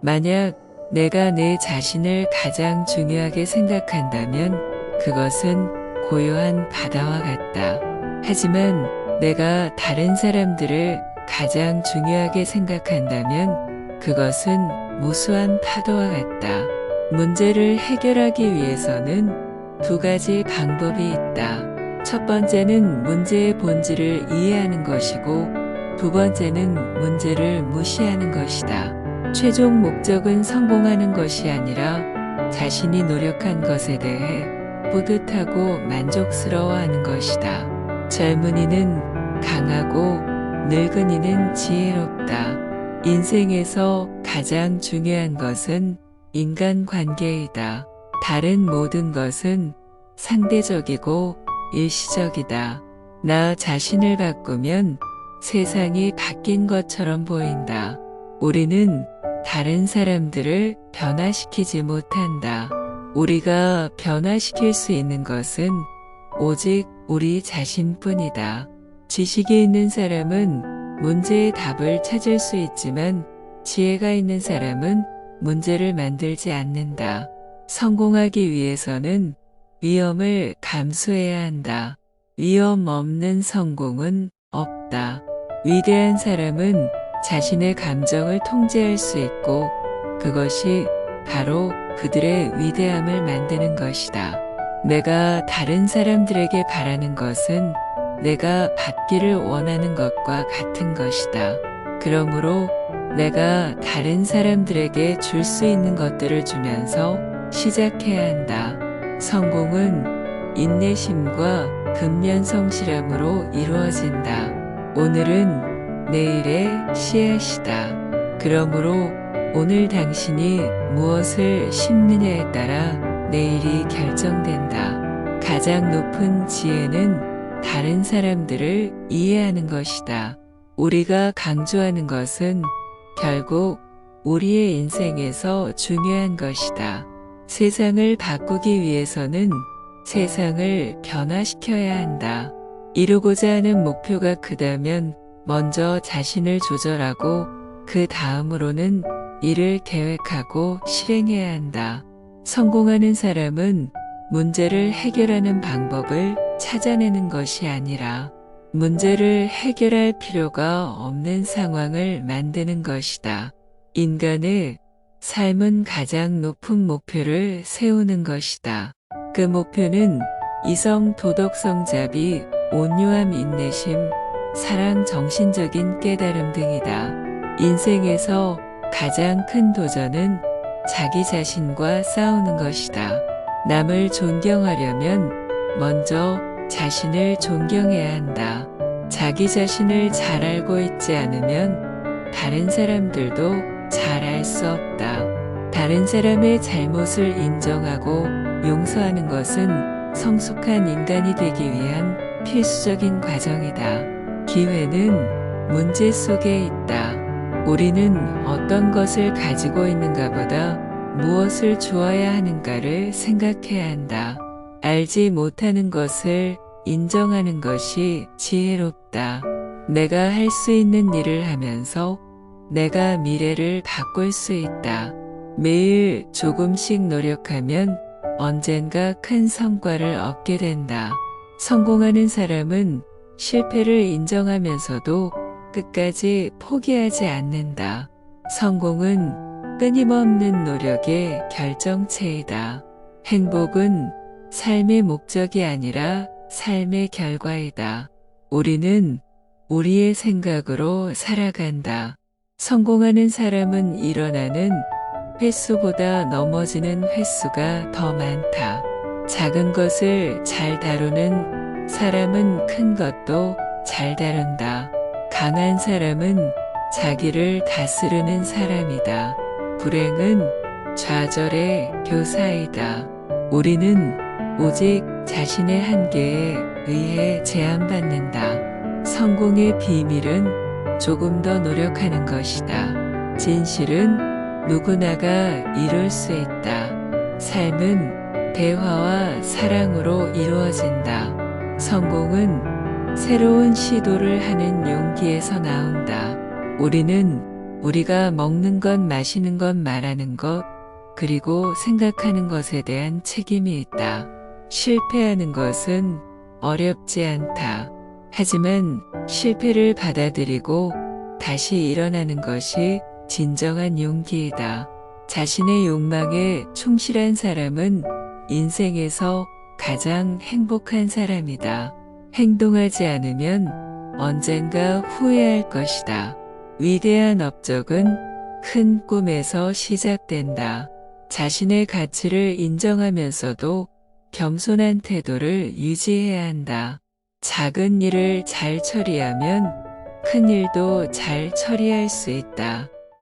만약 내가 내 자신을 가장 중요하게 생각한다면 그것은 고요한 바다와 같다. 하지만 내가 다른 사람들을 가장 중요하게 생각한다면 그것은 무수한 파도와 같다. 문제를 해결하기 위해서는 두 가지 방법이 있다. 첫 번째는 문제의 본질을 이해하는 것이고 두 번째는 문제를 무시하는 것이다. 최종 목적은 성공하는 것이 아니라 자신이 노력한 것에 대해 뿌듯하고 만족스러워하는 것이다. 젊은이는 강하고 늙은이는 지혜롭다. 인생에서 가장 중요한 것은 인간관계이다. 다른 모든 것은 상대적이고 일시적이다. 나 자신을 바꾸면 세상이 바뀐 것처럼 보인다. 우리는 다른 사람들을 변화시키지 못한다. 우리가 변화시킬 수 있는 것은 오직 우리 자신뿐이다. 지식이 있는 사람은 문제의 답을 찾을 수 있지만 지혜가 있는 사람은 문제를 만들지 않는다. 성공하기 위해서는 위험을 감수해야 한다. 위험 없는 성공은 없다. 위대한 사람은 자신의 감정을 통제할 수 있고 그것이 바로 그들의 위대함을 만드는 것이다. 내가 다른 사람들에게 바라는 것은 내가 받기를 원하는 것과 같은 것이다. 그러므로 내가 다른 사람들에게 줄 수 있는 것들을 주면서 시작해야 한다. 성공은 인내심과 근면성실함으로 이루어진다. 오늘은 내일의 씨앗이다. 그러므로 오늘 당신이 무엇을 심느냐에 따라 내일이 결정된다. 가장 높은 지혜는 다른 사람들을 이해하는 것이다. 우리가 강조하는 것은 결국 우리의 인생에서 중요한 것이다. 세상을 바꾸기 위해서는 세상을 변화시켜야 한다. 이루고자 하는 목표가 크다면 먼저 자신을 조절하고 그 다음으로는 이를 계획하고 실행해야 한다. 성공하는 사람은 문제를 해결하는 방법을 찾아내는 것이 아니라 문제를 해결할 필요가 없는 상황을 만드는 것이다. 인간의 삶은 가장 높은 목표를 세우는 것이다. 그 목표는 이성, 도덕성, 자비, 온유함, 인내심, 사랑, 정신적인 깨달음 등이다. 인생에서 가장 큰 도전은 자기 자신과 싸우는 것이다. 남을 존경하려면 먼저 자신을 존경해야 한다. 자기 자신을 잘 알고 있지 않으면 다른 사람들도 잘 알 수 없다. 다른 사람의 잘못을 인정하고 용서하는 것은 성숙한 인간이 되기 위한 필수적인 과정이다. 기회는 문제 속에 있다. 우리는 어떤 것을 가지고 있는가 보다 무엇을 주어야 하는가를 생각해야 한다. 알지 못하는 것을 인정하는 것이 지혜롭다. 내가 할 수 있는 일을 하면서 내가 미래를 바꿀 수 있다. 매일 조금씩 노력하면 언젠가 큰 성과를 얻게 된다. 성공하는 사람은 실패를 인정하면서도 끝까지 포기하지 않는다. 성공은 끊임없는 노력의 결정체이다. 행복은 삶의 목적이 아니라 삶의 결과이다. 우리는 우리의 생각으로 살아간다. 성공하는 사람은 일어나는 횟수보다 넘어지는 횟수가 더 많다. 작은 것을 잘 다루는 사람은 큰 것도 잘 다룬다. 강한 사람은 자기를 다스리는 사람이다. 불행은 좌절의 교사이다. 우리는 오직 자신의 한계에 의해 제한받는다. 성공의 비밀은 조금 더 노력하는 것이다. 진실은 누구나가 이룰 수 있다. 삶은 대화와 사랑으로 이루어진다. 성공은 새로운 시도를 하는 용기에서 나온다. 우리는 우리가 먹는 것, 마시는 것, 말하는 것, 그리고 생각하는 것에 대한 책임이 있다. 실패하는 것은 어렵지 않다. 하지만 실패를 받아들이고 다시 일어나는 것이 진정한 용기이다. 자신의 욕망에 충실한 사람은 인생에서 가장 행복한 사람이다. 행동하지 않으면 언젠가 후회할 것이다. 위대한 업적은 큰 꿈에서 시작된다. 자신의 가치를 인정하면서도 겸손한 태도를 유지해야 한다. 작은 일을 잘 처리하면 큰 일도 잘 처리할 수 있다.